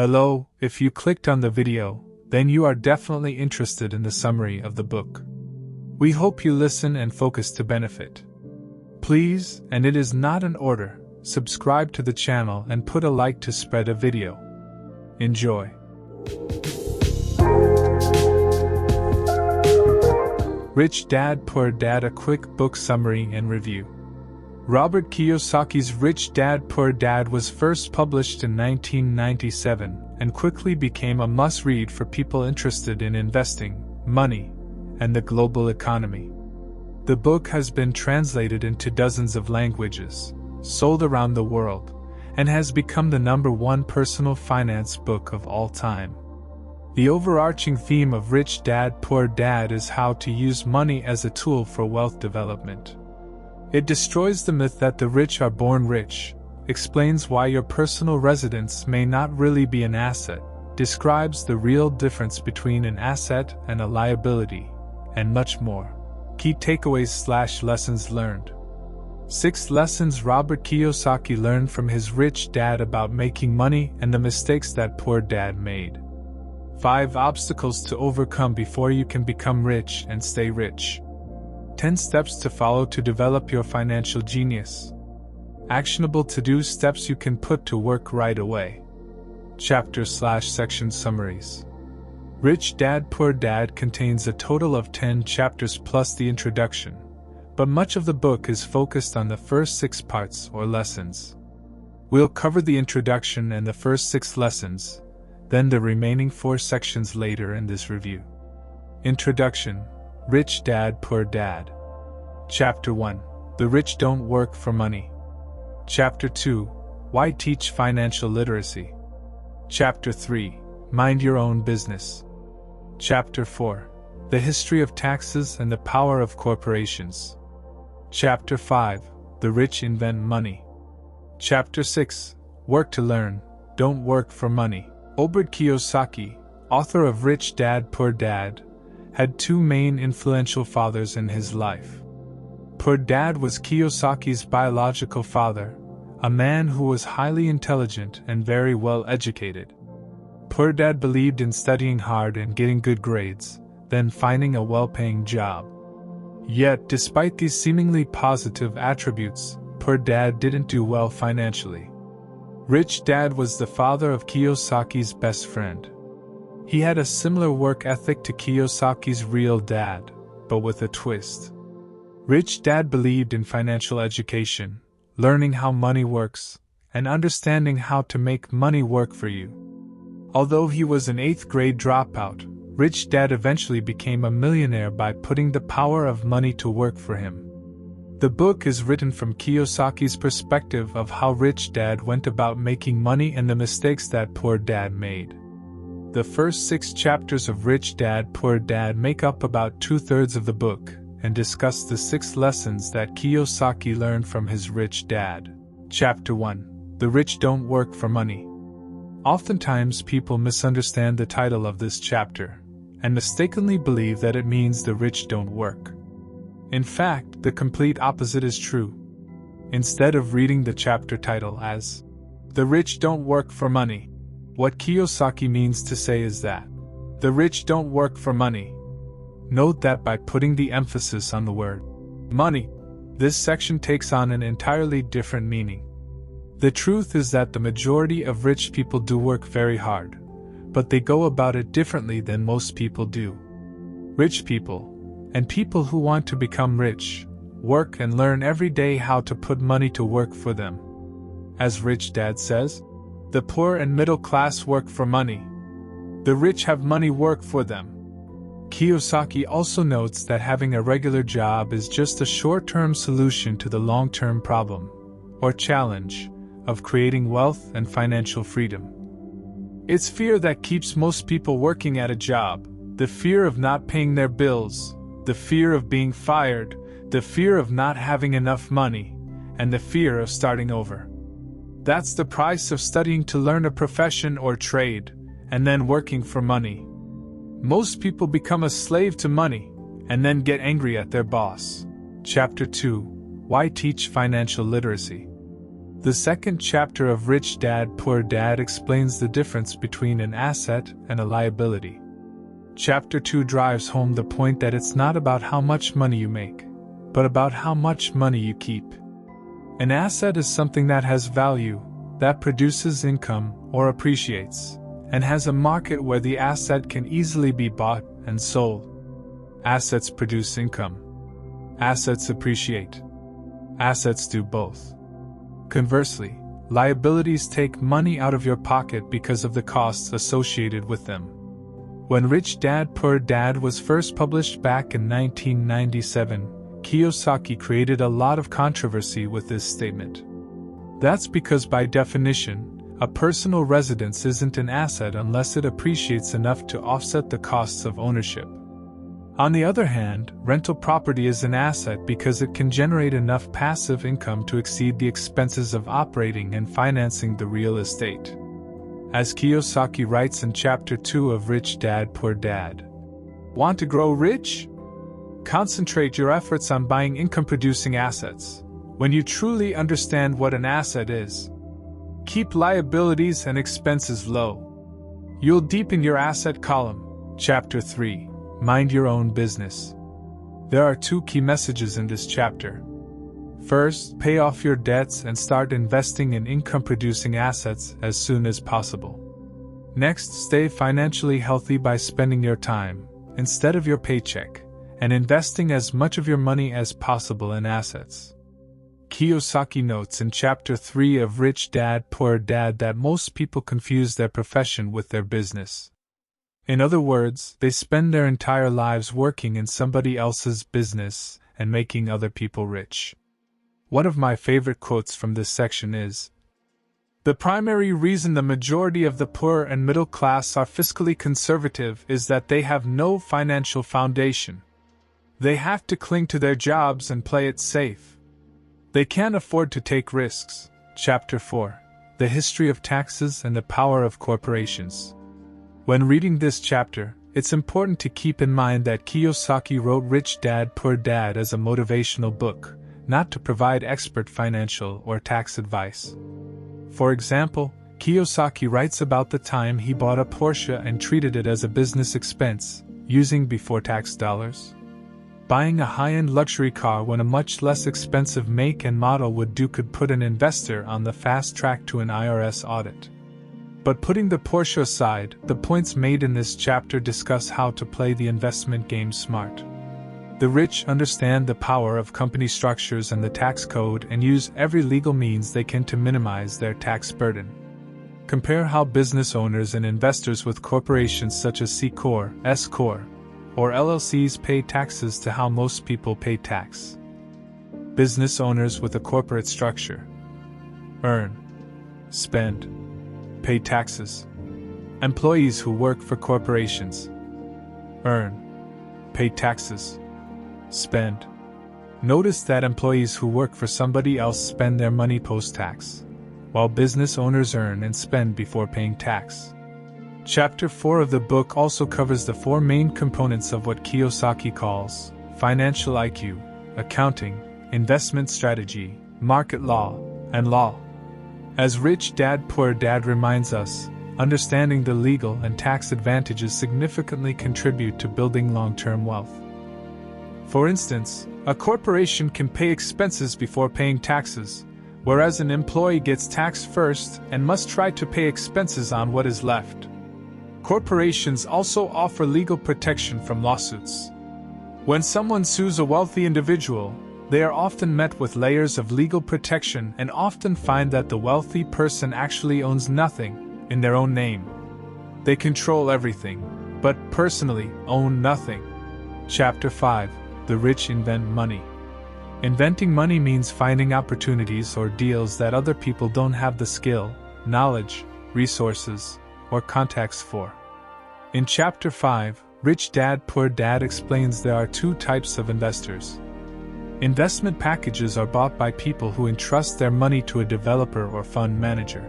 Hello, if you clicked on the video, then you are definitely interested in the summary of the book. We hope you listen and focus to benefit. Please, and it is not an order, subscribe to the channel and put a like to spread a video. Enjoy. Rich Dad Poor Dad, a quick book summary and review. Robert Kiyosaki's Rich Dad Poor Dad was first published in 1997 and quickly became a must-read for people interested in investing, money, and the global economy. The book has been translated into dozens of languages, sold around the world, and has become the #1 personal finance book of all time. The overarching theme of Rich Dad Poor Dad is how to use money as a tool for wealth development. It destroys the myth that the rich are born rich, explains why your personal residence may not really be an asset, describes the real difference between an asset and a liability, and much more. Key takeaways/lessons learned. 6 lessons Robert Kiyosaki learned from his rich dad about making money and the mistakes that poor dad made. 5 obstacles to overcome before you can become rich and stay rich. 10 steps to follow to develop your financial genius. Actionable to-do steps you can put to work right away. Chapter/section summaries. Rich Dad Poor Dad contains a total of 10 chapters plus the introduction, but much of the book is focused on the first 6 parts or lessons. We'll cover the introduction and the first 6 lessons, then the remaining 4 sections later in this review. Introduction: Rich Dad Poor Dad. Chapter 1: The Rich Don't Work for Money. Chapter 2: Why Teach Financial Literacy. Chapter 3: Mind Your Own Business. Chapter 4: The History of Taxes and the Power of Corporations. Chapter 5: The Rich Invent Money. Chapter 6: Work to Learn, Don't Work for Money. Robert Kiyosaki, author of Rich Dad Poor Dad, had 2 main influential fathers in his life. Poor Dad was Kiyosaki's biological father, a man who was highly intelligent and very well educated. Poor Dad believed in studying hard and getting good grades, then finding a well-paying job. Yet, despite these seemingly positive attributes, Poor Dad didn't do well financially. Rich Dad was the father of Kiyosaki's best friend. He had a similar work ethic to Kiyosaki's real dad, but with a twist. Rich Dad believed in financial education, learning how money works, and understanding how to make money work for you. Although he was an 8th grade dropout, Rich Dad eventually became a millionaire by putting the power of money to work for him. The book is written from Kiyosaki's perspective of how Rich Dad went about making money and the mistakes that Poor Dad made. The first 6 chapters of Rich Dad Poor Dad make up about 2/3 of the book and discuss the 6 lessons that Kiyosaki learned from his rich dad. Chapter 1: The Rich Don't Work for Money. Oftentimes people misunderstand the title of this chapter and mistakenly believe that it means the rich don't work. In fact, the complete opposite is true. Instead of reading the chapter title as "The Rich Don't Work for Money," what Kiyosaki means to say is that the rich don't work for money. Note that by putting the emphasis on the word money, this section takes on an entirely different meaning. The truth is that the majority of rich people do work very hard, but they go about it differently than most people do. Rich people, and people who want to become rich, work and learn every day how to put money to work for them. As Rich Dad says, the poor and middle class work for money. The rich have money work for them. Kiyosaki also notes that having a regular job is just a short-term solution to the long-term problem, or challenge, of creating wealth and financial freedom. It's fear that keeps most people working at a job, the fear of not paying their bills, the fear of being fired, the fear of not having enough money, and the fear of starting over. That's the price of studying to learn a profession or trade, and then working for money. Most people become a slave to money, and then get angry at their boss. Chapter 2: Why Teach Financial Literacy. The second chapter of Rich Dad Poor Dad explains the difference between an asset and a liability. Chapter 2 drives home the point that it's not about how much money you make, but about how much money you keep. An asset is something that has value, that produces income or appreciates, and has a market where the asset can easily be bought and sold. Assets produce income. Assets appreciate. Assets do both. Conversely, liabilities take money out of your pocket because of the costs associated with them. When Rich Dad Poor Dad was first published back in 1997, Kiyosaki created a lot of controversy with this statement. That's because by definition, a personal residence isn't an asset unless it appreciates enough to offset the costs of ownership. On the other hand, rental property is an asset because it can generate enough passive income to exceed the expenses of operating and financing the real estate. As Kiyosaki writes in Chapter 2 of Rich Dad Poor Dad, want to grow rich? Concentrate your efforts on buying income-producing assets. When you truly understand what an asset is, keep liabilities and expenses low. You'll deepen your asset column. Chapter 3. Mind your own business. There are 2 key messages in this chapter. First, pay off your debts and start investing in income-producing assets as soon as possible. Next, stay financially healthy by spending your time, instead of your paycheck, and investing as much of your money as possible in assets. Kiyosaki notes in Chapter 3 of Rich Dad Poor Dad that most people confuse their profession with their business. In other words, they spend their entire lives working in somebody else's business and making other people rich. One of my favorite quotes from this section is, "The primary reason the majority of the poor and middle class are fiscally conservative is that they have no financial foundation. They have to cling to their jobs and play it safe. They can't afford to take risks." Chapter 4. The History of Taxes and the Power of Corporations. When reading this chapter, it's important to keep in mind that Kiyosaki wrote Rich Dad Poor Dad as a motivational book, not to provide expert financial or tax advice. For example, Kiyosaki writes about the time he bought a Porsche and treated it as a business expense, using before-tax dollars. Buying a high-end luxury car when a much less expensive make and model would do could put an investor on the fast track to an IRS audit. But putting the Porsche aside, the points made in this chapter discuss how to play the investment game smart. The rich understand the power of company structures and the tax code and use every legal means they can to minimize their tax burden. Compare how business owners and investors with corporations such as C Corp, S Corp, or LLCs pay taxes to how most people pay tax. Business owners with a corporate structure earn, spend, pay taxes. Employees who work for corporations earn, pay taxes, spend. Notice that employees who work for somebody else spend their money post-tax, while business owners earn and spend before paying tax. Chapter 4 of the book also covers the 4 main components of what Kiyosaki calls financial IQ, accounting, investment strategy, market law, and law. As Rich Dad Poor Dad reminds us, understanding the legal and tax advantages significantly contribute to building long-term wealth. For instance, a corporation can pay expenses before paying taxes, whereas an employee gets taxed first and must try to pay expenses on what is left. Corporations also offer legal protection from lawsuits. When someone sues a wealthy individual, they are often met with layers of legal protection and often find that the wealthy person actually owns nothing in their own name. They control everything, but personally own nothing. Chapter 5. The rich invent money. Inventing money means finding opportunities or deals that other people don't have the skill, knowledge, resources, or contacts for. In Chapter 5, Rich Dad Poor Dad explains there are 2 types of investors. Investment packages are bought by people who entrust their money to a developer or fund manager.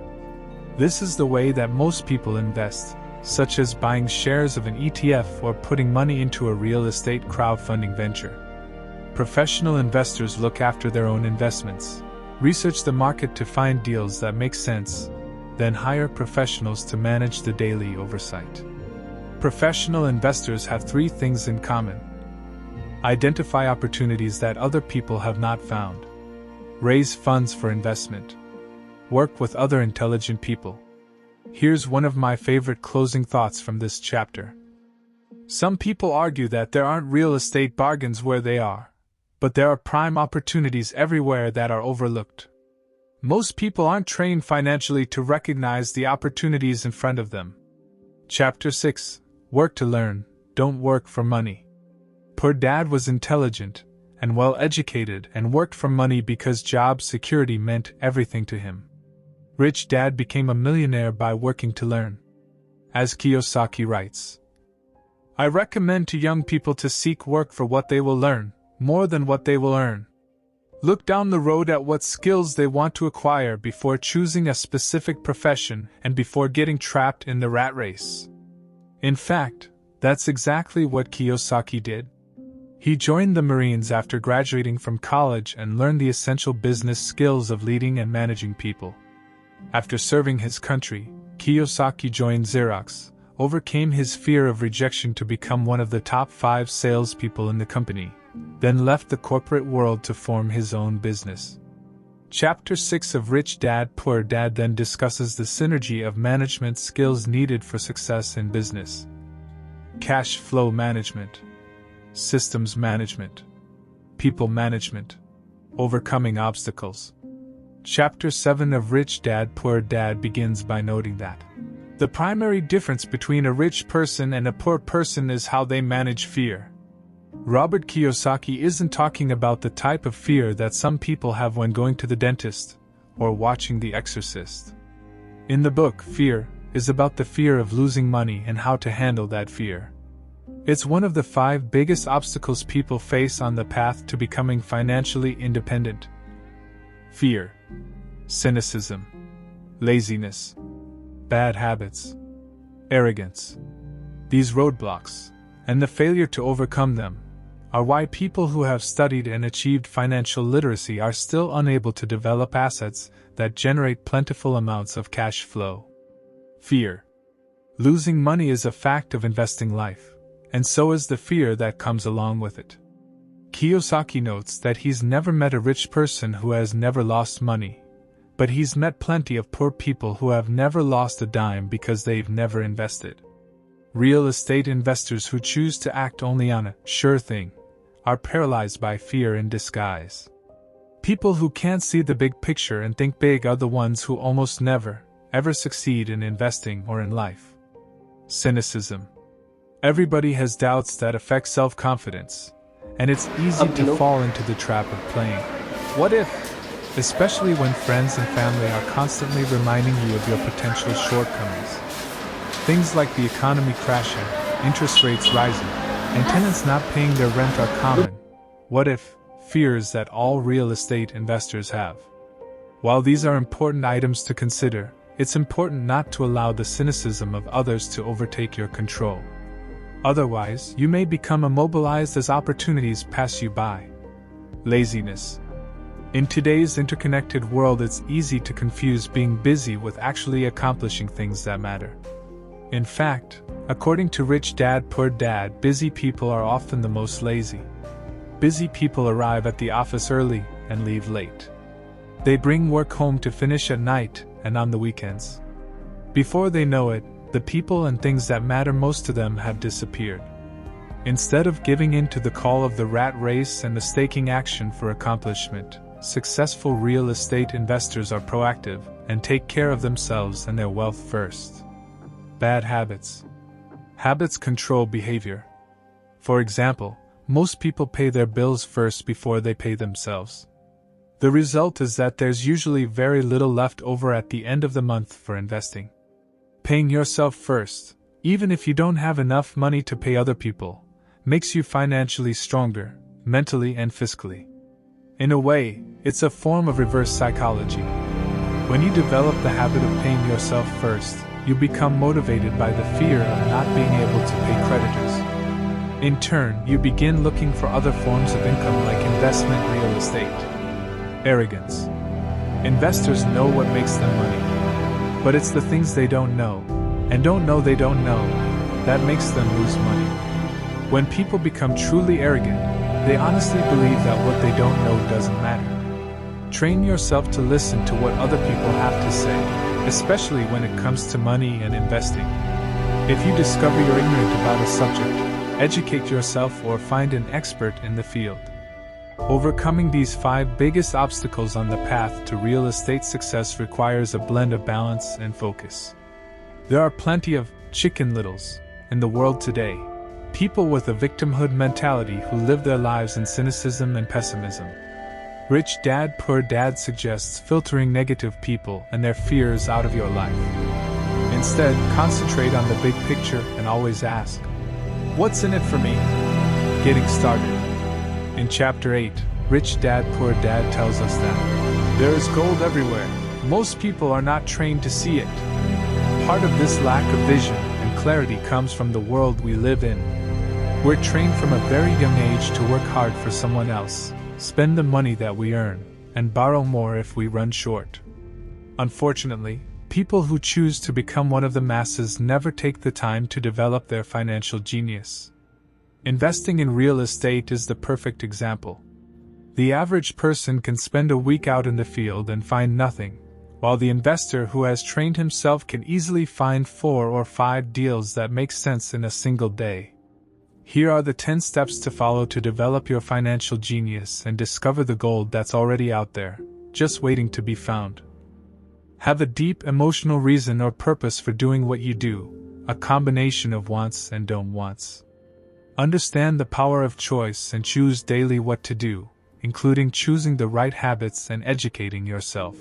This is the way that most people invest, such as buying shares of an ETF or putting money into a real estate crowdfunding venture. Professional investors look after their own investments. Research the market to find deals that make sense, then hire professionals to manage the daily oversight. Professional investors have three things in common. Identify opportunities that other people have not found. Raise funds for investment. Work with other intelligent people. Here's one of my favorite closing thoughts from this chapter. Some people argue that there aren't real estate bargains where they are, but there are prime opportunities everywhere that are overlooked. Most people aren't trained financially to recognize the opportunities in front of them. Chapter 6. Work to learn, don't work for money. Poor Dad was intelligent and well educated and worked for money because job security meant everything to him. Rich Dad became a millionaire by working to learn. As Kiyosaki writes, I recommend to young people to seek work for what they will learn, more than what they will earn. Look down the road at what skills they want to acquire before choosing a specific profession and before getting trapped in the rat race. In fact, that's exactly what Kiyosaki did. He joined the Marines after graduating from college and learned the essential business skills of leading and managing people. After serving his country, Kiyosaki joined Xerox, overcame his fear of rejection to become one of the top 5 salespeople in the company, then left the corporate world to form his own business. Chapter 6 of Rich Dad Poor Dad then discusses the synergy of management skills needed for success in business. Cash flow management, systems management, people management, overcoming obstacles. Chapter 7 of Rich Dad Poor Dad begins by noting that the primary difference between a rich person and a poor person is how they manage fear. Robert Kiyosaki isn't talking about the type of fear that some people have when going to the dentist or watching The Exorcist. In the book, Fear is about the fear of losing money and how to handle that fear. It's one of the 5 biggest obstacles people face on the path to becoming financially independent. Fear, cynicism, laziness, bad habits, arrogance. These roadblocks, and the failure to overcome them, are why people who have studied and achieved financial literacy are still unable to develop assets that generate plentiful amounts of cash flow. Fear. Losing money is a fact of investing life, and so is the fear that comes along with it. Kiyosaki notes that he's never met a rich person who has never lost money, but he's met plenty of poor people who have never lost a dime because they've never invested. Real estate investors who choose to act only on a sure thing are paralyzed by fear in disguise. People who can't see the big picture and think big are the ones who almost never, ever succeed in investing or in life. Cynicism. Everybody has doubts that affect self-confidence, and it's easy to fall into the trap of playing what if, especially when friends and family are constantly reminding you of your potential shortcomings. Things like the economy crashing, interest rates rising, and tenants not paying their rent are common what if fears that all real estate investors have. While these are important items to consider, it's important not to allow the cynicism of others to overtake your control. Otherwise, you may become immobilized as opportunities pass you by. Laziness. In today's interconnected world, it's easy to confuse being busy with actually accomplishing things that matter. In fact, according to Rich Dad Poor Dad, busy people are often the most lazy. Busy people arrive at the office early and leave late. They bring work home to finish at night and on the weekends. Before they know it, the people and things that matter most to them have disappeared. Instead of giving in to the call of the rat race and mistaking action for accomplishment, successful real estate investors are proactive and take care of themselves and their wealth first. Bad habits. Habits control behavior. For example, most people pay their bills first before they pay themselves. The result is that there's usually very little left over at the end of the month for investing. Paying yourself first, even if you don't have enough money to pay other people, makes you financially stronger, mentally and physically. In a way, it's a form of reverse psychology. When you develop the habit of paying yourself first, you become motivated by the fear of not being able to pay creditors. In turn, you begin looking for other forms of income like investment real estate. Arrogance. Investors know what makes them money. But it's the things they don't know, and don't know they don't know, that makes them lose money. When people become truly arrogant, they honestly believe that what they don't know doesn't matter. Train yourself to listen to what other people have to say, especially when it comes to money and investing. If you discover you're ignorant about a subject, educate yourself or find an expert in the field. Overcoming these 5 biggest obstacles on the path to real estate success requires a blend of balance and focus. There are plenty of chicken littles in the world today, people with a victimhood mentality who live their lives in cynicism and pessimism. Rich Dad Poor Dad suggests filtering negative people and their fears out of your life. Instead, concentrate on the big picture and always ask, "What's in it for me?" Getting started. In Chapter 8, Rich Dad Poor Dad tells us that there is gold everywhere. Most people are not trained to see it. Part of this lack of vision and clarity comes from the world we live in. We're trained from a very young age to work hard for someone else, spend the money that we earn, and borrow more if we run short. Unfortunately, people who choose to become one of the masses never take the time to develop their financial genius. Investing in real estate is the perfect example. The average person can spend a week out in the field and find nothing, while the investor who has trained himself can easily find 4 or 5 deals that make sense in a single day. Here are the 10 steps to follow to develop your financial genius and discover the gold that's already out there, just waiting to be found. Have a deep emotional reason or purpose for doing what you do, a combination of wants and don't wants. Understand the power of choice and choose daily what to do, including choosing the right habits and educating yourself.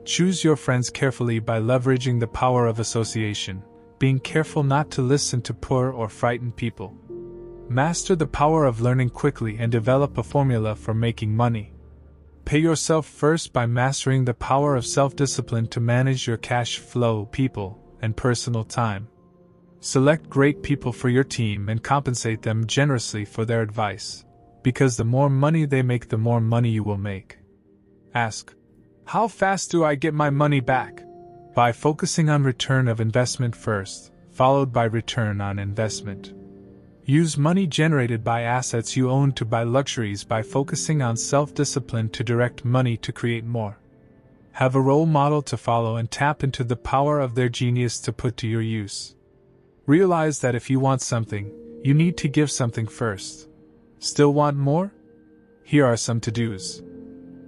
Choose your friends carefully by leveraging the power of association, being careful not to listen to poor or frightened people. Master the power of learning quickly and develop a formula for making money. Pay yourself first by mastering the power of self-discipline to manage your cash flow, people, and personal time. Select great people for your team and compensate them generously for their advice, because the more money they make, the more money you will make. Ask, "How fast do I get my money back?" By focusing on return of investment first, followed by return on investment. Use money generated by assets you own to buy luxuries by focusing on self-discipline to direct money to create more. Have a role model to follow and tap into the power of their genius to put to your use. Realize that if you want something, you need to give something first. Still want more? Here are some to-dos.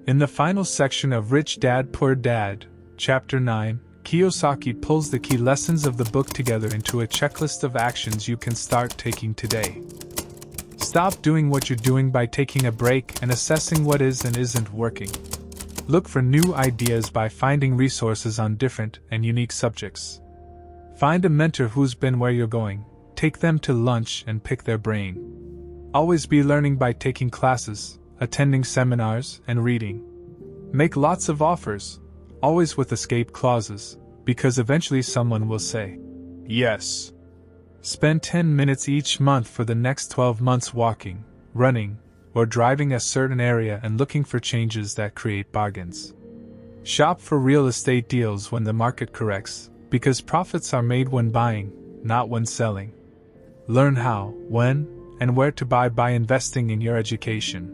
In the final section of Rich Dad Poor Dad, Chapter 9, Kiyosaki pulls the key lessons of the book together into a checklist of actions you can start taking today. Stop doing what you're doing by taking a break and assessing what is and isn't working. Look for new ideas by finding resources on different and unique subjects. Find a mentor who's been where you're going, take them to lunch and pick their brain. Always be learning by taking classes, attending seminars, and reading. Make lots of offers, always with escape clauses, because eventually someone will say, yes. Spend 10 minutes each month for the next 12 months walking, running, or driving a certain area and looking for changes that create bargains. Shop for real estate deals when the market corrects, because profits are made when buying, not when selling. Learn how, when, and where to buy by investing in your education.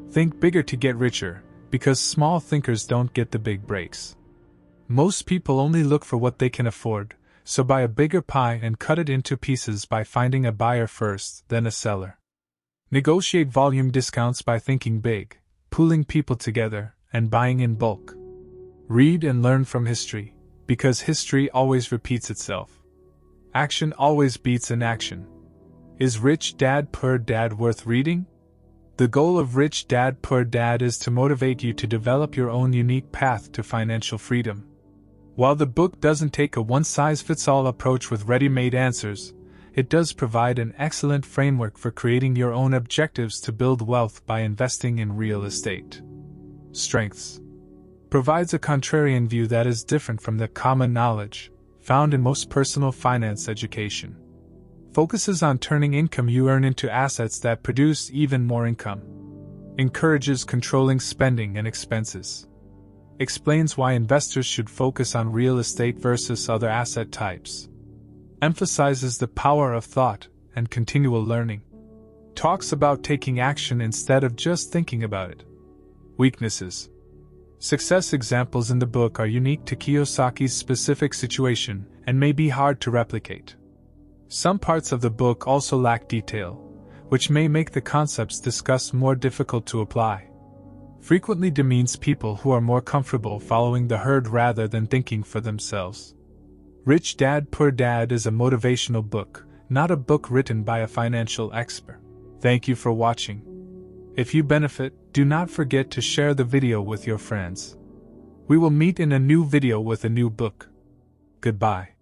Think bigger to get richer, because small thinkers don't get the big breaks. Most people only look for what they can afford, so buy a bigger pie and cut it into pieces by finding a buyer first, then a seller. Negotiate volume discounts by thinking big, pooling people together, and buying in bulk. Read and learn from history, because history always repeats itself. Action always beats inaction. Is Rich Dad Poor Dad worth reading? The goal of Rich Dad Poor Dad is to motivate you to develop your own unique path to financial freedom. While the book doesn't take a one-size-fits-all approach with ready-made answers, it does provide an excellent framework for creating your own objectives to build wealth by investing in real estate. Strengths. Provides a contrarian view that is different from the common knowledge found in most personal finance education. Focuses on turning income you earn into assets that produce even more income. Encourages controlling spending and expenses. explains why investors should focus on real estate versus other asset types, emphasizes the power of thought and continual learning, talks about taking action instead of just thinking about it. Weaknesses. Success examples in the book are unique to Kiyosaki's specific situation and may be hard to replicate. Some parts of the book also lack detail, which may make the concepts discussed more difficult to apply. Frequently demeans people who are more comfortable following the herd rather than thinking for themselves. Rich Dad Poor Dad is a motivational book, not a book written by a financial expert. Thank you for watching. If you benefit, do not forget to share the video with your friends. We will meet in a new video with a new book. Goodbye.